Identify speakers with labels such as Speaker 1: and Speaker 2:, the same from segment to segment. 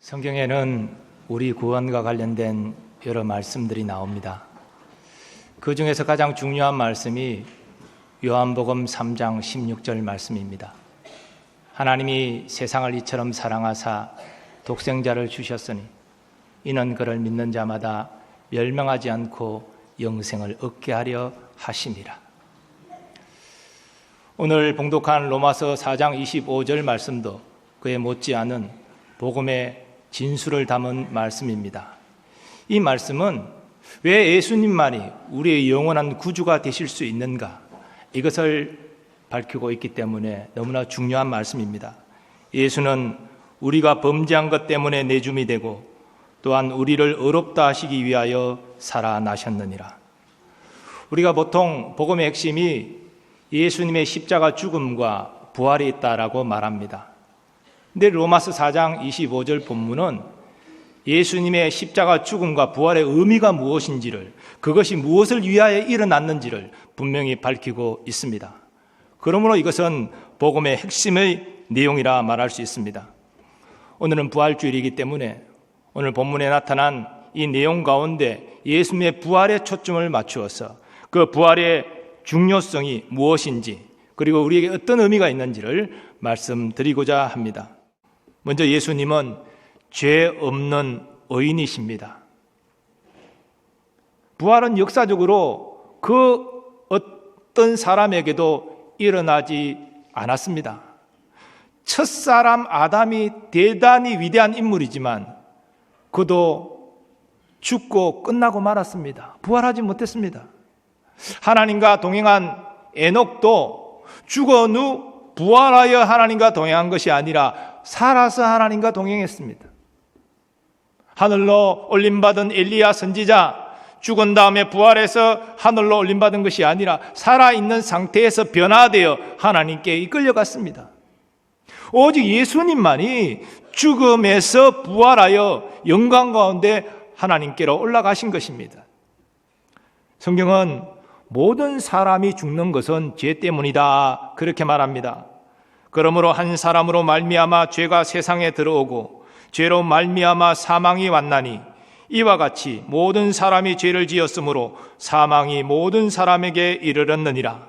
Speaker 1: 성경에는 우리 구원과 관련된 여러 말씀들이 나옵니다. 그 중에서 가장 중요한 말씀이 요한복음 3장 16절 말씀입니다. 하나님이 세상을 이처럼 사랑하사 독생자를 주셨으니 이는 그를 믿는 자마다 멸망하지 않고 영생을 얻게 하려 하심이라. 오늘 봉독한 로마서 4장 25절 말씀도 그에 못지않은 복음의 진수를 담은 말씀입니다. 이 말씀은 왜 예수님만이 우리의 영원한 구주가 되실 수 있는가, 이것을 밝히고 있기 때문에 너무나 중요한 말씀입니다. 예수는 우리가 범죄한 것 때문에 내줌이 되고 또한 우리를 의롭다 하시기 위하여 살아나셨느니라. 우리가 보통 복음의 핵심이 예수님의 십자가 죽음과 부활이 있다라고 말합니다. 근데 로마서 4장 25절 본문은 예수님의 십자가 죽음과 부활의 의미가 무엇인지를, 그것이 무엇을 위하여 일어났는지를 분명히 밝히고 있습니다. 그러므로 이것은 복음의 핵심의 내용이라 말할 수 있습니다. 오늘은 부활주일이기 때문에 오늘 본문에 나타난 이 내용 가운데 예수님의 부활에 초점을 맞추어서 그 부활의 중요성이 무엇인지, 그리고 우리에게 어떤 의미가 있는지를 말씀드리고자 합니다. 먼저 예수님은 죄 없는 의인이십니다. 부활은 역사적으로 그 어떤 사람에게도 일어나지 않았습니다. 첫사람 아담이 대단히 위대한 인물이지만 그도 죽고 끝나고 말았습니다. 부활하지 못했습니다. 하나님과 동행한 에녹도 죽은 후 부활하여 하나님과 동행한 것이 아니라 살아서 하나님과 동행했습니다. 하늘로 올림받은 엘리야 선지자, 죽은 다음에 부활해서 하늘로 올림받은 것이 아니라 살아있는 상태에서 변화되어 하나님께 이끌려갔습니다. 오직 예수님만이 죽음에서 부활하여 영광 가운데 하나님께로 올라가신 것입니다. 성경은 모든 사람이 죽는 것은 죄 때문이다, 그렇게 말합니다. 그러므로 한 사람으로 말미암아 죄가 세상에 들어오고 죄로 말미암아 사망이 왔나니 이와 같이 모든 사람이 죄를 지었으므로 사망이 모든 사람에게 이르렀느니라.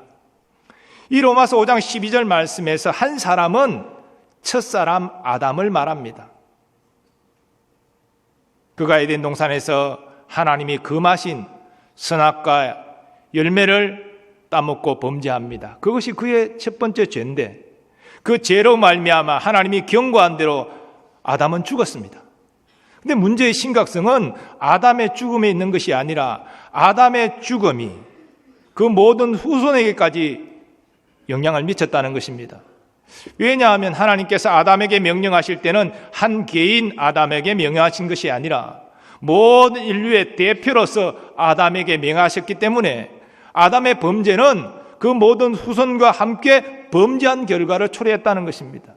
Speaker 1: 이 로마서 5장 12절 말씀에서 한 사람은 첫사람 아담을 말합니다. 그가 에덴 동산에서 하나님이 금하신 선악과 열매를 따먹고 범죄합니다. 그것이 그의 첫 번째 죄인데, 그 죄로 말미암아 하나님이 경고한 대로 아담은 죽었습니다. 근데 문제의 심각성은 아담의 죽음에 있는 것이 아니라 아담의 죽음이 그 모든 후손에게까지 영향을 미쳤다는 것입니다. 왜냐하면 하나님께서 아담에게 명령하실 때는 한 개인 아담에게 명령하신 것이 아니라 모든 인류의 대표로서 아담에게 명하셨기 때문에 아담의 범죄는 그 모든 후손과 함께 범죄한 결과를 초래했다는 것입니다.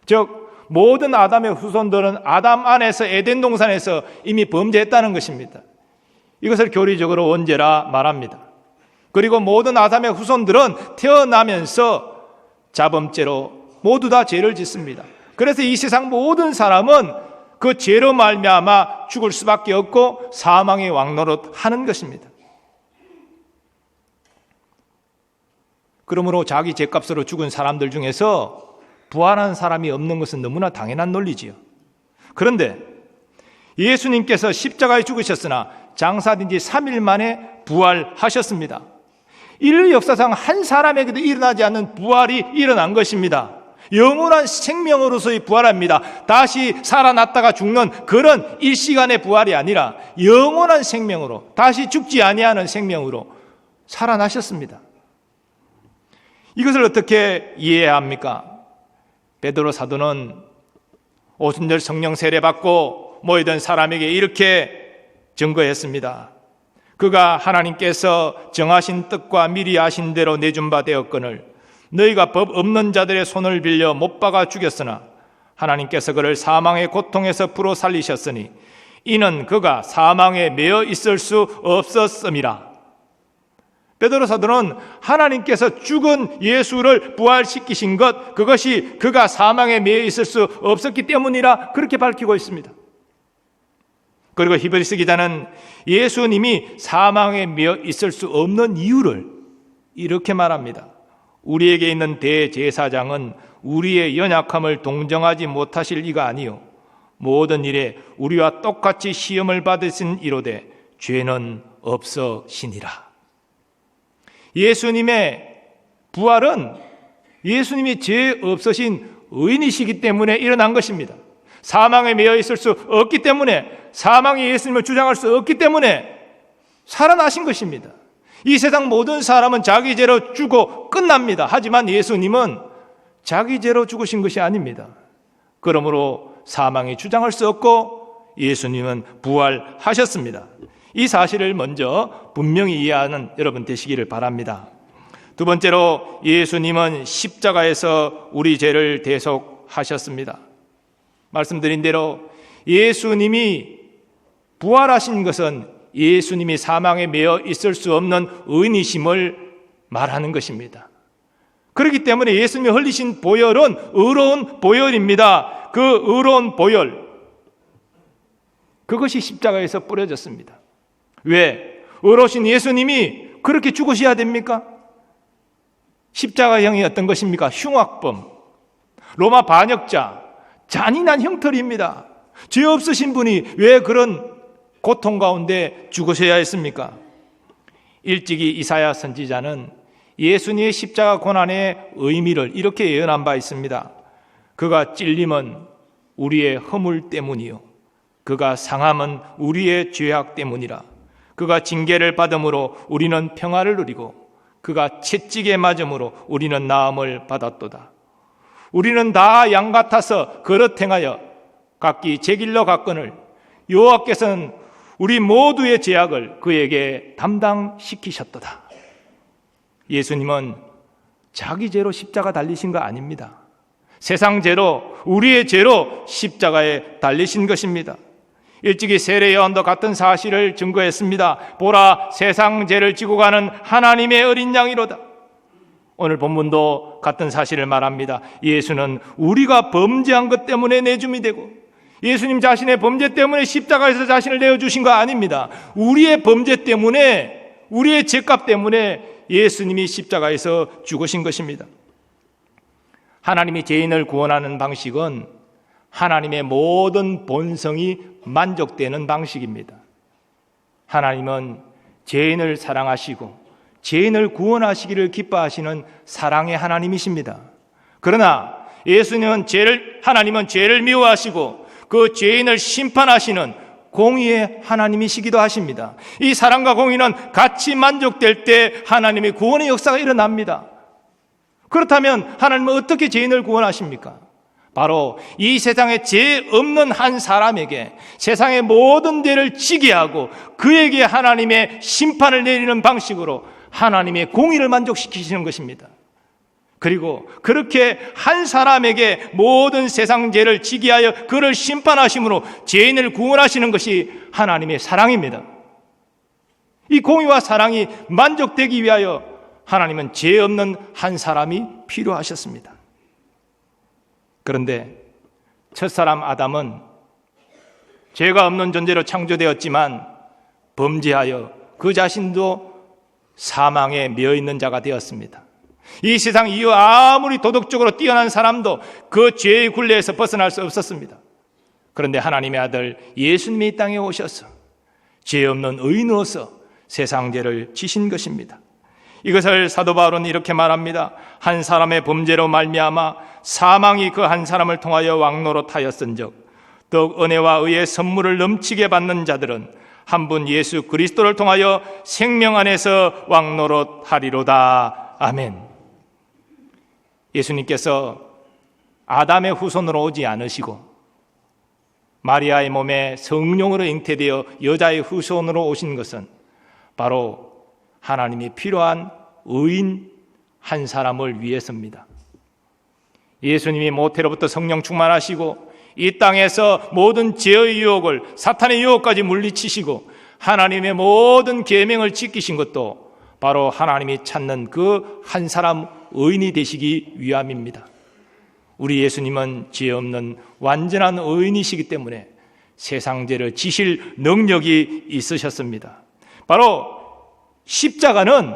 Speaker 1: 즉 모든 아담의 후손들은 아담 안에서 에덴 동산에서 이미 범죄했다는 것입니다. 이것을 교리적으로 원죄라 말합니다. 그리고 모든 아담의 후손들은 태어나면서 자범죄로 모두 다 죄를 짓습니다. 그래서 이 세상 모든 사람은 그 죄로 말미암아 죽을 수밖에 없고 사망의 왕노릇 하는 것입니다. 그러므로 자기 죄값으로 죽은 사람들 중에서 부활한 사람이 없는 것은 너무나 당연한 논리지요. 그런데 예수님께서 십자가에 죽으셨으나 장사된 지 3일 만에 부활하셨습니다. 인류 역사상 한 사람에게도 일어나지 않는 부활이 일어난 것입니다. 영원한 생명으로서의 부활합니다. 다시 살아났다가 죽는 그런 일시간의 부활이 아니라 영원한 생명으로, 다시 죽지 아니하는 생명으로 살아나셨습니다. 이것을 어떻게 이해해야 합니까? 베드로 사도는 오순절 성령 세례받고 모이던 사람에게 이렇게 증거했습니다. 그가 하나님께서 정하신 뜻과 미리 아신 대로 내준 바 되었거늘 너희가 법 없는 자들의 손을 빌려 못 박아 죽였으나 하나님께서 그를 사망의 고통에서 풀어 살리셨으니 이는 그가 사망에 매여 있을 수 없었음이라. 베드로 사도는 하나님께서 죽은 예수를 부활시키신 것, 그것이 그가 사망에 매여 있을 수 없었기 때문이라 그렇게 밝히고 있습니다. 그리고 히브리서 기자는 예수님이 사망에 매여 있을 수 없는 이유를 이렇게 말합니다. 우리에게 있는 대제사장은 우리의 연약함을 동정하지 못하실 이가 아니요 모든 일에 우리와 똑같이 시험을 받으신 이로되 죄는 없으시니라. 예수님의 부활은 예수님이 죄 없으신 의인이시기 때문에 일어난 것입니다. 사망에 매여 있을 수 없기 때문에, 사망이 예수님을 주장할 수 없기 때문에 살아나신 것입니다. 이 세상 모든 사람은 자기 죄로 죽고 끝납니다. 하지만 예수님은 자기 죄로 죽으신 것이 아닙니다. 그러므로 사망이 주장할 수 없고 예수님은 부활하셨습니다. 이 사실을 먼저 분명히 이해하는 여러분 되시기를 바랍니다. 두 번째로, 예수님은 십자가에서 우리 죄를 대속하셨습니다. 말씀드린 대로 예수님이 부활하신 것은 예수님이 사망에 매여 있을 수 없는 의인이심을 말하는 것입니다. 그렇기 때문에 예수님이 흘리신 보혈은 의로운 보혈입니다. 그 의로운 보혈, 그것이 십자가에서 뿌려졌습니다. 왜? 의로우신 예수님이 그렇게 죽으셔야 됩니까? 십자가형이 어떤 것입니까? 흉악범, 로마 반역자, 잔인한 형벌입니다. 죄 없으신 분이 왜 그런 고통 가운데 죽으셔야 했습니까? 일찍이 이사야 선지자는 예수님의 십자가 고난의 의미를 이렇게 예언한 바 있습니다. 그가 찔림은 우리의 허물 때문이요 그가 상함은 우리의 죄악 때문이라. 그가 징계를 받음으로 우리는 평화를 누리고 그가 채찍에 맞음으로 우리는 나음을 받았도다. 우리는 다 양 같아서 그릇 행하여 각기 제 길로 갔거늘 여호와께서는 우리 모두의 죄악을 그에게 담당시키셨도다. 예수님은 자기 죄로 십자가 달리신 거 아닙니다. 세상 죄로, 우리의 죄로 십자가에 달리신 것입니다. 일찍이 세례 요한도 같은 사실을 증거했습니다. 보라, 세상 죄를 지고 가는 하나님의 어린 양이로다. 오늘 본문도 같은 사실을 말합니다. 예수는 우리가 범죄한 것 때문에 내줌이 되고, 예수님 자신의 범죄 때문에 십자가에서 자신을 내어주신 거 아닙니다. 우리의 범죄 때문에, 우리의 죄값 때문에 예수님이 십자가에서 죽으신 것입니다. 하나님이 죄인을 구원하는 방식은 하나님의 모든 본성이 만족되는 방식입니다. 하나님은 죄인을 사랑하시고 죄인을 구원하시기를 기뻐하시는 사랑의 하나님이십니다. 그러나 하나님은 죄를 미워하시고 그 죄인을 심판하시는 공의의 하나님이시기도 하십니다. 이 사랑과 공의는 같이 만족될 때 하나님의 구원의 역사가 일어납니다. 그렇다면 하나님은 어떻게 죄인을 구원하십니까? 바로 이 세상에 죄 없는 한 사람에게 세상의 모든 죄를 지게 하고 그에게 하나님의 심판을 내리는 방식으로 하나님의 공의를 만족시키시는 것입니다. 그리고 그렇게 한 사람에게 모든 세상 죄를 지게 하여 그를 심판하심으로 죄인을 구원하시는 것이 하나님의 사랑입니다. 이 공의와 사랑이 만족되기 위하여 하나님은 죄 없는 한 사람이 필요하셨습니다. 그런데 첫사람 아담은 죄가 없는 존재로 창조되었지만 범죄하여 그 자신도 사망에 매여있는 자가 되었습니다. 이 세상 이후 아무리 도덕적으로 뛰어난 사람도 그 죄의 굴레에서 벗어날 수 없었습니다. 그런데 하나님의 아들 예수님이 이 땅에 오셔서 죄 없는 의인으로서 세상 죄를 지신 것입니다. 이것을 사도 바울은 이렇게 말합니다. 한 사람의 범죄로 말미암아 사망이 그 한 사람을 통하여 왕노릇하였은즉 더욱 은혜와 의의 선물을 넘치게 받는 자들은 한 분 예수 그리스도를 통하여 생명 안에서 왕노릇하리로다. 아멘. 예수님께서 아담의 후손으로 오지 않으시고 마리아의 몸에 성령으로 잉태되어 여자의 후손으로 오신 것은 바로 하나님이 필요한 의인 한 사람을 위해서입니다. 예수님이 모태로부터 성령 충만하시고 이 땅에서 모든 죄의 유혹을, 사탄의 유혹까지 물리치시고 하나님의 모든 계명을 지키신 것도 바로 하나님이 찾는 그 한 사람 의인이 되시기 위함입니다. 우리 예수님은 죄 없는 완전한 의인이시기 때문에 세상 죄를 지실 능력이 있으셨습니다. 바로 십자가는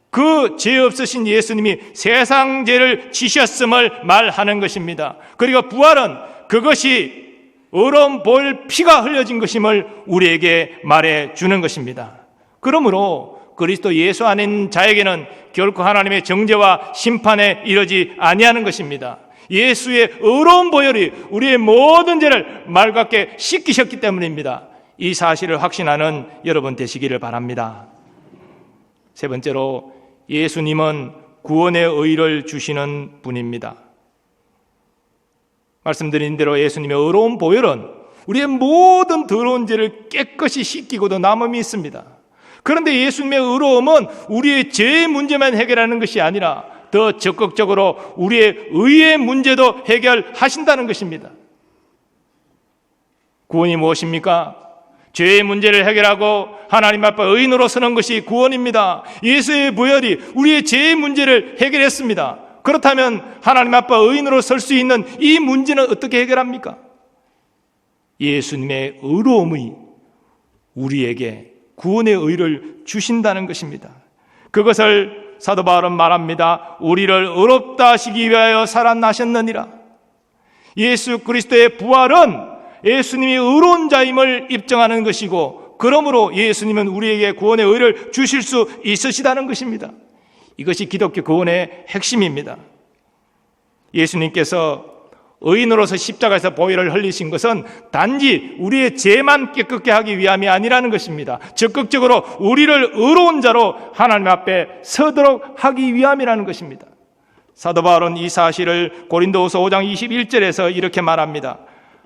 Speaker 1: 그 죄 없으신 예수님이 세상 죄를 지셨음을 말하는 것입니다. 그리고 부활은 그것이 의로운 보혈 피가 흘려진 것임을 우리에게 말해주는 것입니다. 그러므로 그리스도 예수 안에 있는 자에게는 결코 하나님의 정죄와 심판에 이르지 아니하는 것입니다. 예수의 의로운 보혈이 우리의 모든 죄를 맑게 씻기셨기 때문입니다. 이 사실을 확신하는 여러분 되시기를 바랍니다. 세 번째로, 예수님은 구원의 의를 주시는 분입니다. 말씀드린 대로 예수님의 의로운 보혈은 우리의 모든 더러운 죄를 깨끗이 씻기고도 남음이 있습니다. 그런데 예수님의 의로움은 우리의 죄의 문제만 해결하는 것이 아니라 더 적극적으로 우리의 의의 문제도 해결하신다는 것입니다. 구원이 무엇입니까? 죄의 문제를 해결하고 하나님 앞에 의인으로 서는 것이 구원입니다. 예수의 보혈이 우리의 죄의 문제를 해결했습니다. 그렇다면 하나님 앞에 의인으로 설 수 있는 이 문제는 어떻게 해결합니까? 예수님의 의로움이 우리에게 구원의 의를 주신다는 것입니다. 그것을 사도 바울은 말합니다. 우리를 의롭다 하시기 위하여 살아나셨느니라. 예수 그리스도의 부활은 예수님이 의로운 자임을 입증하는 것이고, 그러므로 예수님은 우리에게 구원의 의를 주실 수 있으시다는 것입니다. 이것이 기독교 구원의 핵심입니다. 예수님께서 의인으로서 십자가에서 보혈을 흘리신 것은 단지 우리의 죄만 깨끗게 하기 위함이 아니라는 것입니다. 적극적으로 우리를 의로운 자로 하나님 앞에 서도록 하기 위함이라는 것입니다. 사도 바울은 이 사실을 고린도후서 5장 21절에서 이렇게 말합니다.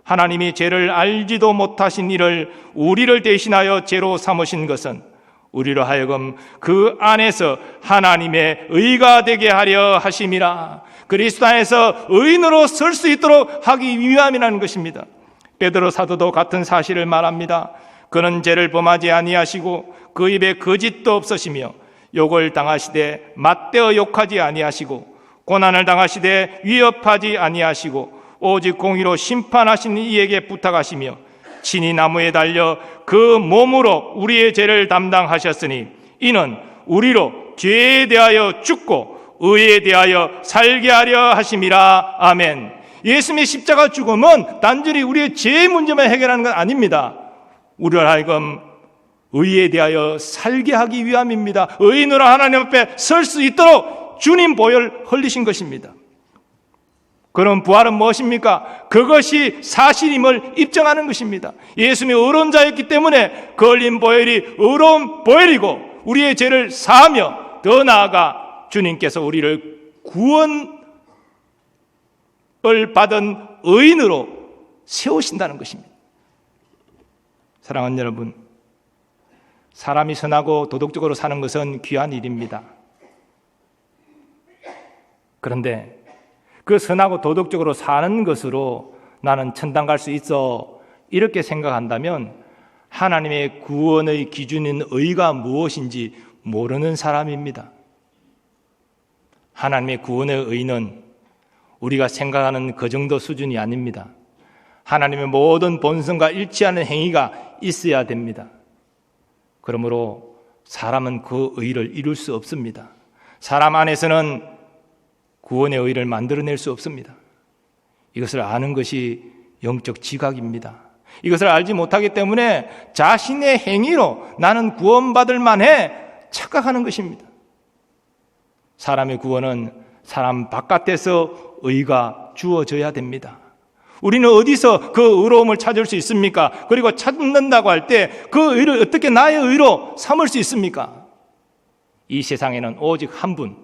Speaker 1: 하나님이 죄를 알지도 못하신 이를 우리를 대신하여 죄로 삼으신 것은 우리로 하여금 그 안에서 하나님의 의가 되게 하려 하심이라. 그리스도 안에서 의인으로 설 수 있도록 하기 위함이라는 것입니다. 베드로 사도도 같은 사실을 말합니다. 그는 죄를 범하지 아니하시고 그 입에 거짓도 없으시며 욕을 당하시되 맞대어 욕하지 아니하시고 고난을 당하시되 위협하지 아니하시고 오직 공의로 심판하신 이에게 부탁하시며 친히 나무에 달려 그 몸으로 우리의 죄를 담당하셨으니 이는 우리로 죄에 대하여 죽고 의에 대하여 살게 하려 하심이라. 아멘. 예수님의 십자가 죽음은 단순히 우리의 죄의 문제만 해결하는 건 아닙니다. 우리를 하여금 의에 대하여 살게 하기 위함입니다. 의인으로 하나님 앞에 설 수 있도록 주님 보혈 흘리신 것입니다. 그럼 부활은 무엇입니까? 그것이 사실임을 입증하는 것입니다. 예수님이 의로운 자였기 때문에 그 흘린 보혈이 의로운 보혈이고 우리의 죄를 사하며 더 나아가 주님께서 우리를 구원을 받은 의인으로 세우신다는 것입니다. 사랑하는 여러분, 사람이 선하고 도덕적으로 사는 것은 귀한 일입니다. 그런데 그 선하고 도덕적으로 사는 것으로 나는 천당 갈 수 있어 이렇게 생각한다면 하나님의 구원의 기준인 의가 무엇인지 모르는 사람입니다. 하나님의 구원의 의는 우리가 생각하는 그 정도 수준이 아닙니다. 하나님의 모든 본성과 일치하는 행위가 있어야 됩니다. 그러므로 사람은 그 의를 이룰 수 없습니다. 사람 안에서는 구원의 의를 만들어낼 수 없습니다. 이것을 아는 것이 영적 지각입니다. 이것을 알지 못하기 때문에 자신의 행위로 나는 구원받을 만해 착각하는 것입니다. 사람의 구원은 사람 바깥에서 의가 주어져야 됩니다. 우리는 어디서 그 의로움을 찾을 수 있습니까? 그리고 찾는다고 할 때 그 의를 어떻게 나의 의로 삼을 수 있습니까? 이 세상에는 오직 한 분,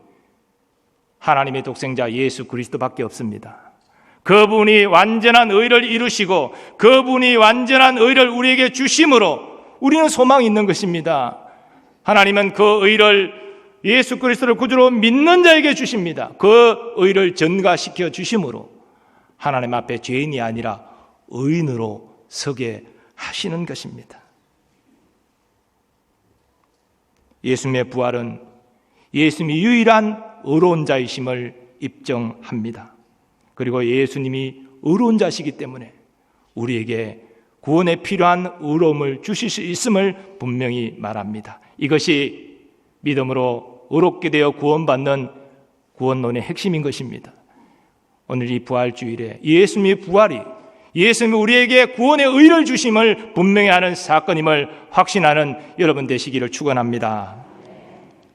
Speaker 1: 하나님의 독생자 예수 그리스도밖에 없습니다. 그분이 완전한 의를 이루시고 그분이 완전한 의를 우리에게 주심으로 우리는 소망이 있는 것입니다. 하나님은 그 의를 예수 그리스도를 구주로 믿는 자에게 주십니다. 그 의를 전가시켜 주심으로 하나님 앞에 죄인이 아니라 의인으로 서게 하시는 것입니다. 예수님의 부활은 예수님이 유일한 의로운 자이심을 입증합니다. 그리고 예수님이 의로운 자시기 때문에 우리에게 구원에 필요한 의로움을 주실 수 있음을 분명히 말합니다. 이것이 믿음으로 의롭게 되어 구원받는 구원론의 핵심인 것입니다. 오늘 이 부활주일에 예수님의 부활이 예수님이 우리에게 구원의 의를 주심을 분명히 하는 사건임을 확신하는 여러분 되시기를 축원합니다.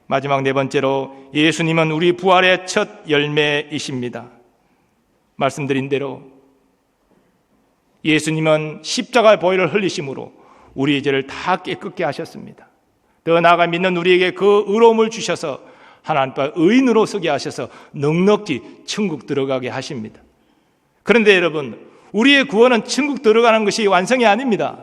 Speaker 1: 마지막 네 번째로 예수님은 우리 부활의 첫 열매이십니다. 말씀드린 대로 예수님은 십자가의 보혈을 흘리심으로 우리의 죄를 다 깨끗게 하셨습니다. 더 나아가 믿는 우리에게 그 의로움을 주셔서 하나님과 의인으로 서게 하셔서 넉넉히 천국 들어가게 하십니다. 그런데 여러분, 우리의 구원은 천국 들어가는 것이 완성이 아닙니다.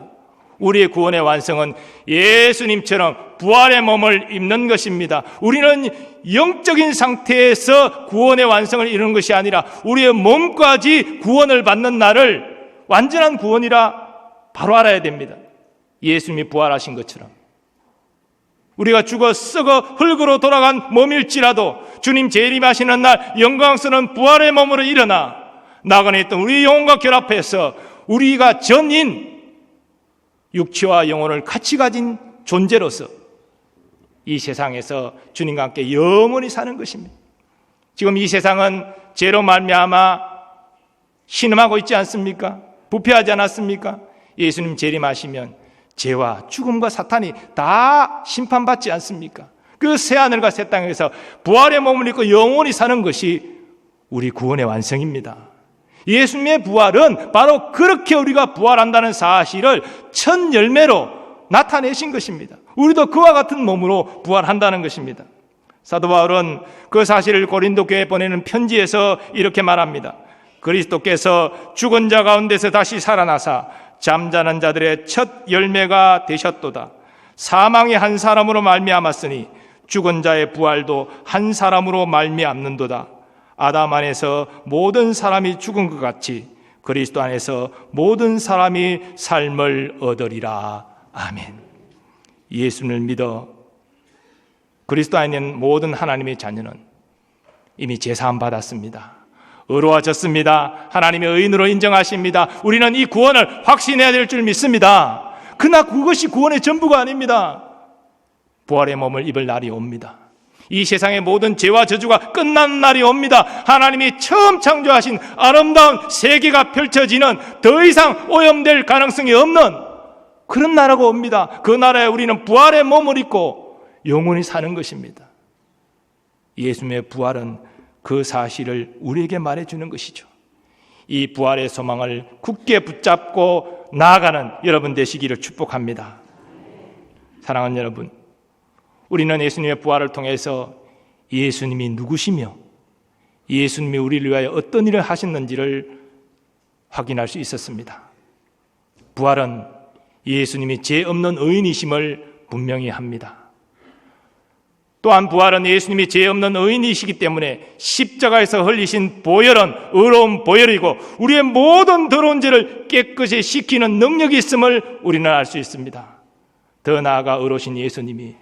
Speaker 1: 우리의 구원의 완성은 예수님처럼 부활의 몸을 입는 것입니다. 우리는 영적인 상태에서 구원의 완성을 이루는 것이 아니라 우리의 몸까지 구원을 받는 날을 완전한 구원이라 바로 알아야 됩니다. 예수님이 부활하신 것처럼 우리가 죽어 썩어 흙으로 돌아간 몸일지라도 주님 재림하시는 날 영광스러운 부활의 몸으로 일어나 나그네 있던 우리 영혼과 결합해서 우리가 전인 육체와 영혼을 같이 가진 존재로서 이 세상에서 주님과 함께 영원히 사는 것입니다. 지금 이 세상은 죄로 말미암아 신음하고 있지 않습니까? 부패하지 않았습니까? 예수님 재림하시면 죄와 죽음과 사탄이 다 심판받지 않습니까? 그 새하늘과 새 땅에서 부활의 몸을 입고 영원히 사는 것이 우리 구원의 완성입니다. 예수님의 부활은 바로 그렇게 우리가 부활한다는 사실을 첫 열매로 나타내신 것입니다. 우리도 그와 같은 몸으로 부활한다는 것입니다. 사도 바울은 그 사실을 고린도 교회에 보내는 편지에서 이렇게 말합니다. 그리스도께서 죽은 자 가운데서 다시 살아나사 잠자는 자들의 첫 열매가 되셨도다. 사망이 한 사람으로 말미암았으니 죽은 자의 부활도 한 사람으로 말미암는도다. 아담 안에서 모든 사람이 죽은 것 같이 그리스도 안에서 모든 사람이 삶을 얻으리라. 아멘. 예수를 믿어 그리스도 안에 있는 모든 하나님의 자녀는 이미 제사함 받았습니다. 의로워졌습니다. 하나님의 의인으로 인정하십니다. 우리는 이 구원을 확신해야 될 줄 믿습니다. 그러나 그것이 구원의 전부가 아닙니다. 부활의 몸을 입을 날이 옵니다. 이 세상의 모든 죄와 저주가 끝난 날이 옵니다. 하나님이 처음 창조하신 아름다운 세계가 펼쳐지는 더 이상 오염될 가능성이 없는 그런 나라가 옵니다. 그 나라에 우리는 부활의 몸을 입고 영원히 사는 것입니다. 예수님의 부활은 그 사실을 우리에게 말해주는 것이죠. 이 부활의 소망을 굳게 붙잡고 나아가는 여러분 되시기를 축복합니다. 사랑하는 여러분, 우리는 예수님의 부활을 통해서 예수님이 누구시며 예수님이 우리를 위하여 어떤 일을 하셨는지를 확인할 수 있었습니다. 부활은 예수님이 죄 없는 의인이심을 분명히 합니다. 또한 부활은 예수님이 죄 없는 의인이시기 때문에 십자가에서 흘리신 보혈은 의로운 보혈이고 우리의 모든 더러운 죄를 깨끗이 씻기는 능력이 있음을 우리는 알 수 있습니다. 더 나아가 의로우신 예수님이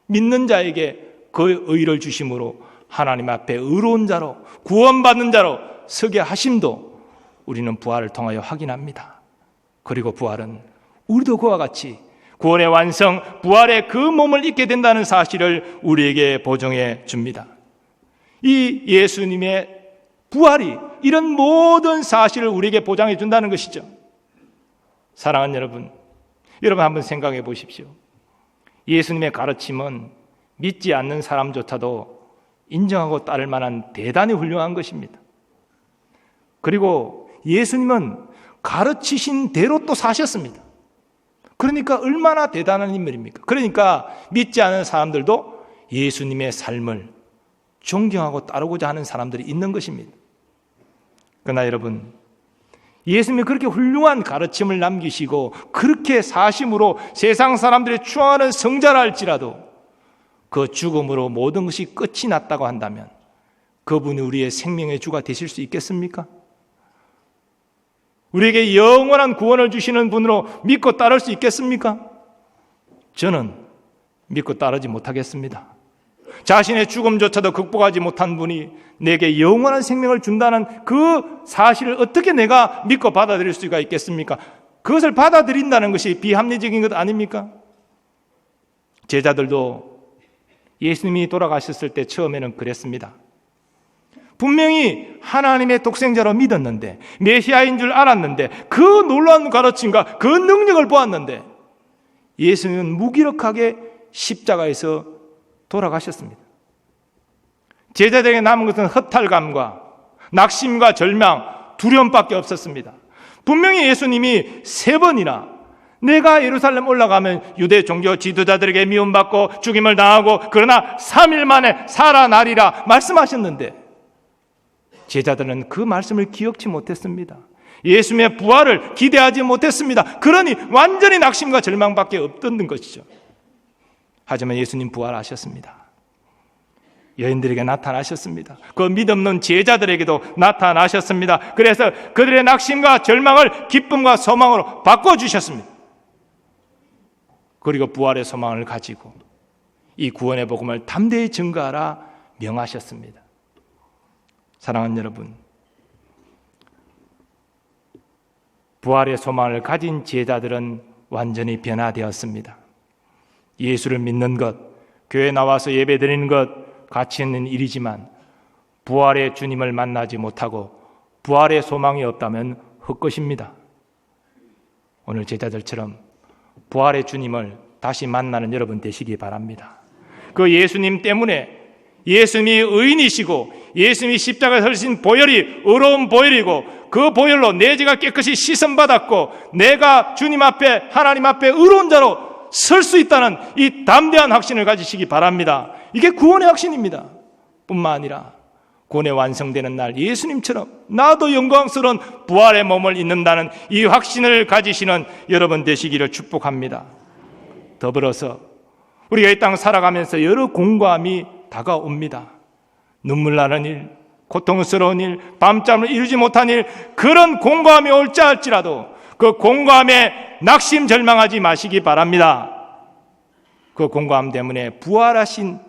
Speaker 1: 믿는 자에게 그 의를 주심으로 하나님 앞에 의로운 자로 구원받는 자로 서게 하심도 우리는 부활을 통하여 확인합니다. 그리고 부활은 우리도 그와 같이 구원의 완성, 부활의 그 몸을 입게 된다는 사실을 우리에게 보증해 줍니다. 이 예수님의 부활이 이런 모든 사실을 우리에게 보장해 준다는 것이죠. 사랑하는 여러분, 여러분 한번 생각해 보십시오. 예수님의 가르침은 믿지 않는 사람조차도 인정하고 따를 만한 대단히 훌륭한 것입니다. 그리고 예수님은 가르치신 대로 또 사셨습니다. 그러니까 얼마나 대단한 인물입니까? 그러니까 믿지 않는 사람들도 예수님의 삶을 존경하고 따르고자 하는 사람들이 있는 것입니다. 그러나 여러분, 예수님이 그렇게 훌륭한 가르침을 남기시고 그렇게 사심으로 세상 사람들이 추앙하는 성자라 할지라도 그 죽음으로 모든 것이 끝이 났다고 한다면 그분이 우리의 생명의 주가 되실 수 있겠습니까? 우리에게 영원한 구원을 주시는 분으로 믿고 따를 수 있겠습니까? 저는 믿고 따르지 못하겠습니다. 자신의 죽음조차도 극복하지 못한 분이 내게 영원한 생명을 준다는 그 사실을 어떻게 내가 믿고 받아들일 수가 있겠습니까? 그것을 받아들인다는 것이 비합리적인 것 아닙니까? 제자들도 예수님이 돌아가셨을 때 처음에는 그랬습니다. 분명히 하나님의 독생자로 믿었는데, 메시아인 줄 알았는데, 그 놀라운 가르침과 그 능력을 보았는데 예수님은 무기력하게 십자가에서 돌아가셨습니다. 제자들에게 남은 것은 허탈감과 낙심과 절망, 두려움밖에 없었습니다. 분명히 예수님이 3번이나 내가 예루살렘 올라가면 유대 종교 지도자들에게 미움받고 죽임을 당하고 그러나 3일 만에 살아나리라 말씀하셨는데 제자들은 그 말씀을 기억지 못했습니다. 예수님의 부활을 기대하지 못했습니다. 그러니 완전히 낙심과 절망밖에 없던 것이죠. 하지만 예수님 부활하셨습니다. 여인들에게 나타나셨습니다. 그 믿없는 제자들에게도 나타나셨습니다. 그래서 그들의 낙심과 절망을 기쁨과 소망으로 바꿔주셨습니다. 그리고 부활의 소망을 가지고 이 구원의 복음을 담대히 증거하라 명하셨습니다. 사랑하는 여러분, 부활의 소망을 가진 제자들은 완전히 변화되었습니다. 예수를 믿는 것, 교회 나와서 예배드리는 것 가치 있는 일이지만 부활의 주님을 만나지 못하고 부활의 소망이 없다면 헛것입니다. 오늘 제자들처럼 부활의 주님을 다시 만나는 여러분 되시기 바랍니다. 그 예수님 때문에 예수님이 의인이시고 예수님이 십자가에 설신 보혈이 의로운 보혈이고 그 보혈로 내 죄가 깨끗이 씻음받았고 내가 주님 앞에 하나님 앞에 의로운 자로 설 수 있다는 이 담대한 확신을 가지시기 바랍니다. 이게 구원의 확신입니다. 뿐만 아니라 구원의 완성되는 날 예수님처럼 나도 영광스러운 부활의 몸을 입는다는 이 확신을 가지시는 여러분 되시기를 축복합니다. 더불어서 우리가 이 땅 살아가면서 여러 공고함이 다가옵니다. 눈물 나는 일, 고통스러운 일, 밤잠을 이루지 못한 일, 그런 공고함이 올지 할지라도 그 공고함에 낙심 절망하지 마시기 바랍니다. 그 공고함 때문에 부활하신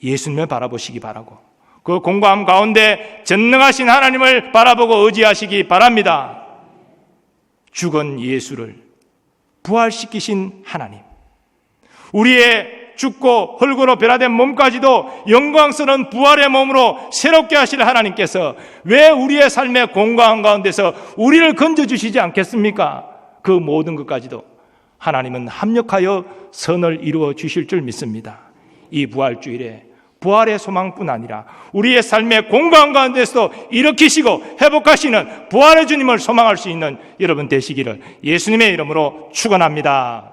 Speaker 1: 예수님을 바라보시기 바라고 그 공고함 가운데 전능하신 하나님을 바라보고 의지하시기 바랍니다. 죽은 예수를 부활시키신 하나님, 우리의 죽고 흙으로 변화된 몸까지도 영광스러운 부활의 몸으로 새롭게 하실 하나님께서 왜 우리의 삶의 공고함 가운데서 우리를 건져주시지 않겠습니까? 그 모든 것까지도 하나님은 합력하여 선을 이루어 주실 줄 믿습니다. 이 부활주일에 부활의 소망뿐 아니라 우리의 삶의 공고함 가운데서도 일으키시고 회복하시는 부활의 주님을 소망할 수 있는 여러분 되시기를 예수님의 이름으로 축원합니다.